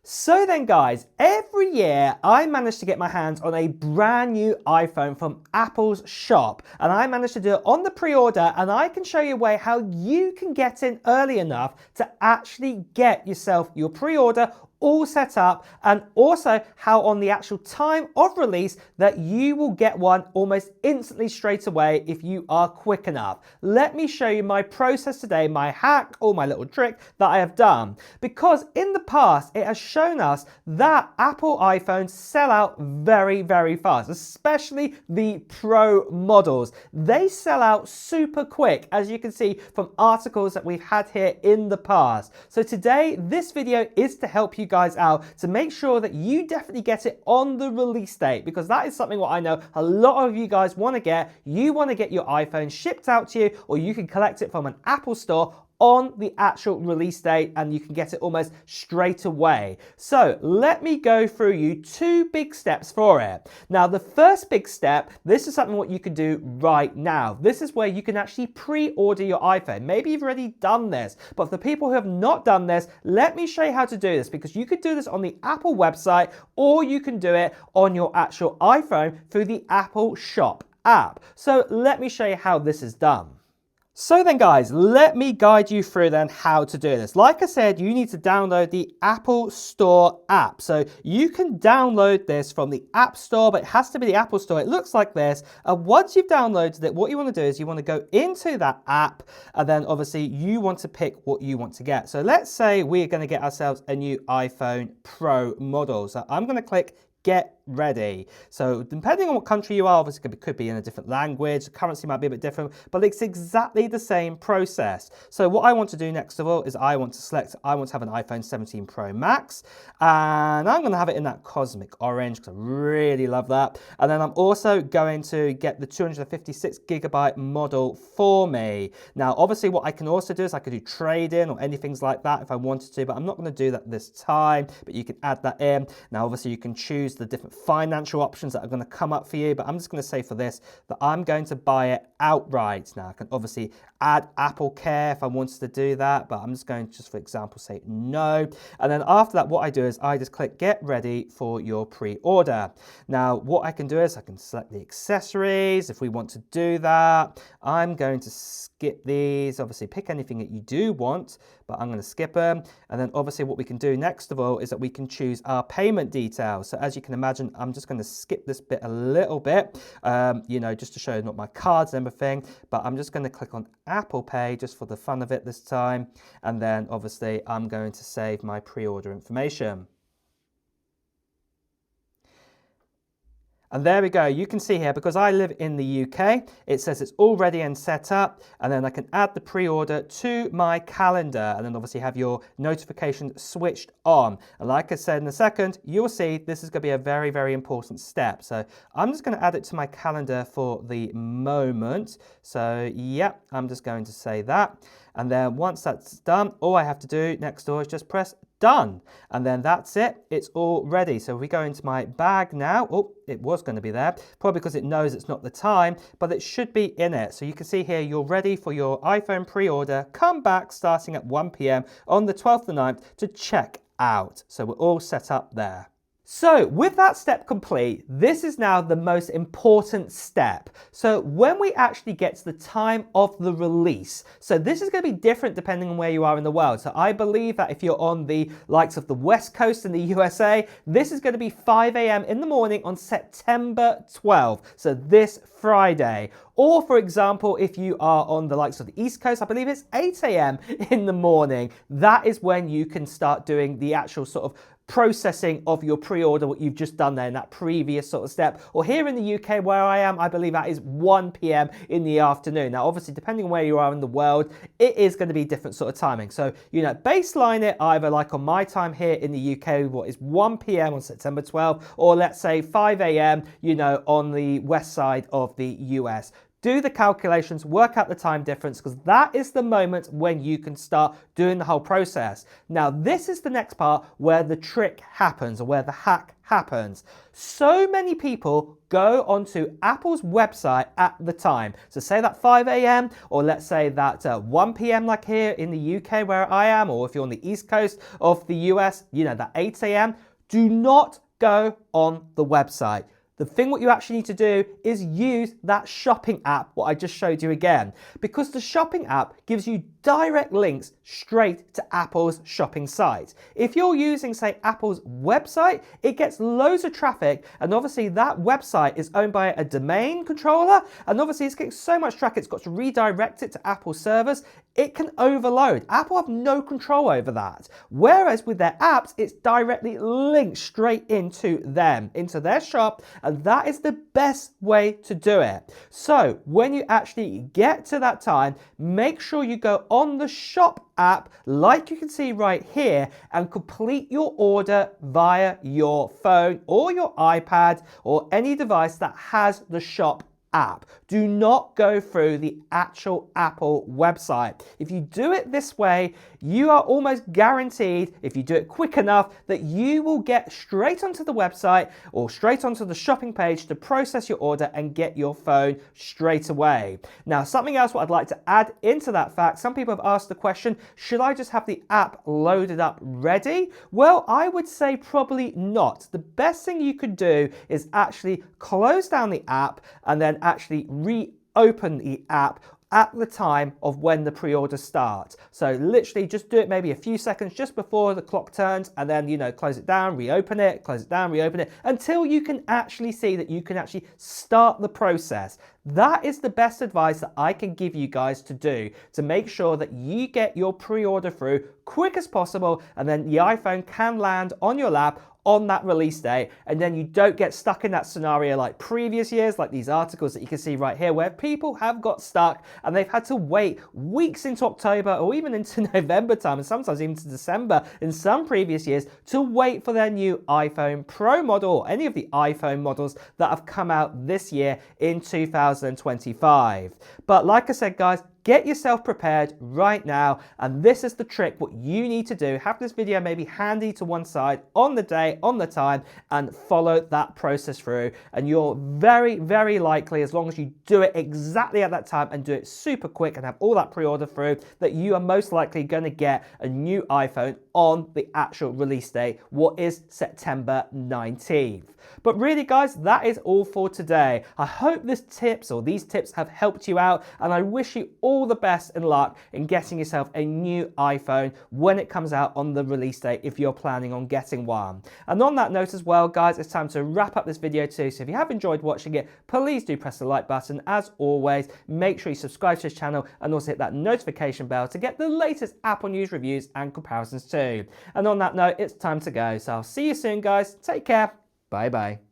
So then guys, every year I manage to get my hands on a brand new iPhone from Apple's shop, and I managed to do it on the pre-order, and I can show you a way how you can get in early enough to actually get yourself your pre-order all set up, and also how on the actual time of release that you will get one almost instantly straight away if you are quick enough. Let me show you my process today, my hack or my little trick that I have done, because in the past it has shown us that Apple iPhones sell out very fast, especially the Pro models. They sell out super quick, as you can see from articles that we've had here in the past. So today this video is to help you guys out to make sure that you definitely get it on the release date, because that is something what I know a lot of you guys want to get. You want to get your iPhone shipped out to you, or you can collect it from an Apple store on the actual release date, and you can get it almost straight away. So let me go through you two big steps for it. Now the first big step, this is something what you can do right now. This is where you can actually pre-order your iPhone. Maybe you've already done this, but for the people who have not done this, let me show you how to do this, because you could do this on the Apple website, or you can do it on your actual iPhone through the Apple Shop app. So let me show you how this is done. So then guys, let me guide you through then how to do this. Like I said, you need to download the Apple Store app. So you can download this from the App Store, but it has to be the Apple Store. It looks like this. And once you've downloaded it, what you want to do is you want to go into that app, and then obviously you want to pick what you want to get. So let's say we're going to get ourselves a new iPhone Pro model. So I'm going to click Get Ready. So depending on what country you are, obviously it could be in a different language, the currency might be a bit different, but it's exactly the same process. So what I want to do next of all is I want to have an iPhone 17 Pro Max, and I'm going to have it in that cosmic orange because I really love that. And then I'm also going to get the 256GB model for me. Now obviously what I can also do is I could do trade-in or anything like that if I wanted to, but I'm not going to do that this time, but you can add that in. Now obviously you can choose the different financial options that are going to come up for you, but I'm just going to say for this that I'm going to buy it outright. Now I can obviously add Apple Care if I wanted to do that, but I'm just going to, just for example, say no. And then after that, what I do is I just click Get Ready for your pre-order. Now what I can do is I can select the accessories if we want to do that. I'm going to skip these, obviously pick anything that you do want, but I'm going to skip them. And then obviously what we can do next of all is that we can choose our payment details. So as you can imagine, I'm just going to skip this bit a little bit, you know, just to show not my cards and everything, but I'm just going to click on Apple Pay just for the fun of it this time. And then obviously I'm going to save my pre-order information. And there we go, you can see here, because I live in the UK, it says it's all ready and set up, and then I can add the pre-order to my calendar, and then obviously have your notifications switched on. And like I said in a second, you'll see this is going to be a very important step. So I'm just going to add it to my calendar for the moment. So yeah, I'm just going to say that. And then once that's done, all I have to do next door is just press done. And then that's it, it's all ready. So if we go into my bag now, oh, it was going to be there, probably because it knows it's not the time, but it should be in it. So you can see here, you're ready for your iPhone pre-order. Come back starting at 1 p.m. on the 12th of the 9th to check out. So we're all set up there. So with that step complete, this is now the most important step. So when we actually get to the time of the release, so this is going to be different depending on where you are in the world. So I believe that if you're on the likes of the West Coast in the USA, this is going to be 5 a.m. in the morning on September 12th. So this Friday. Or for example, if you are on the likes of the East Coast, I believe it's 8 a.m. in the morning. That is when you can start doing the actual sort of processing of your pre-order, what you've just done there in that previous sort of step. Or here in the UK where I am, I believe that is 1 p.m. in the afternoon. Now obviously depending on where you are in the world, it is going to be different sort of timing. So, you know, baseline it either like on my time here in the UK, what is 1 p.m. on September 12th, or let's say 5 a.m., you know, on the west side of the US. do the calculations, work out the time difference, because that is the moment when you can start doing the whole process. Now, this is the next part where the trick happens, or where the hack happens. So many people go onto Apple's website at the time. So say that 5 a.m. or let's say that 1 p.m. like here in the UK where I am, or if you're on the East Coast of the US, you know, that 8 a.m. Do not go on the website. The thing what you actually need to do is use that shopping app, what I just showed you again, because the shopping app gives you direct links straight to Apple's shopping site. If you're using, say, Apple's website, it gets loads of traffic, and obviously that website is owned by a domain controller, and obviously it's getting so much traffic, it's got to redirect it to Apple servers. It can overload. Apple have no control over that. Whereas with their apps, it's directly linked straight into them, into their shop, and that is the best way to do it. So when you actually get to that time, make sure you go on the shop app, like you can see right here, and complete your order via your phone or your iPad or any device that has the shop app. Do not go through the actual Apple website. If you do it this way, you are almost guaranteed, if you do it quick enough, that you will get straight onto the website or straight onto the shopping page to process your order and get your phone straight away. Now, something else what I'd like to add into that fact, some people have asked the question, should I just have the app loaded up ready? Well, I would say probably not. The best thing you could do is actually close down the app and then actually reopen the app at the time of when the pre-order starts. So literally just do it maybe a few seconds just before the clock turns, and then, you know, close it down, reopen it, close it down, reopen it, until you can actually see that you can actually start the process. That is the best advice that I can give you guys to do to make sure that you get your pre-order through quick as possible, and then the iPhone can land on your lap on that release day, and then you don't get stuck in that scenario like previous years, like these articles that you can see right here, where people have got stuck and they've had to wait weeks into October or even into November time, and sometimes even to December in some previous years, to wait for their new iPhone Pro model or any of the iPhone models that have come out this year in 2025. But like I said, guys, get yourself prepared right now, and this is the trick what you need to do. Have this video maybe handy to one side on the day, on the time, and follow that process through, and you're very, very likely, as long as you do it exactly at that time and do it super quick and have all that pre-order through, that you are most likely going to get a new iPhone on the actual release date, what is September 19th. But really, guys, that is all for today. I hope these tips have helped you out, and I wish you all the best and luck in getting yourself a new iPhone when it comes out on the release date, if you're planning on getting one. And on that note as well, guys, it's time to wrap up this video too. So if you have enjoyed watching it, please do press the like button. As always, make sure you subscribe to this channel and also hit that notification bell to get the latest Apple news, reviews and comparisons too. And on that note, it's time to go. So I'll see you soon, guys. Take care. Bye bye.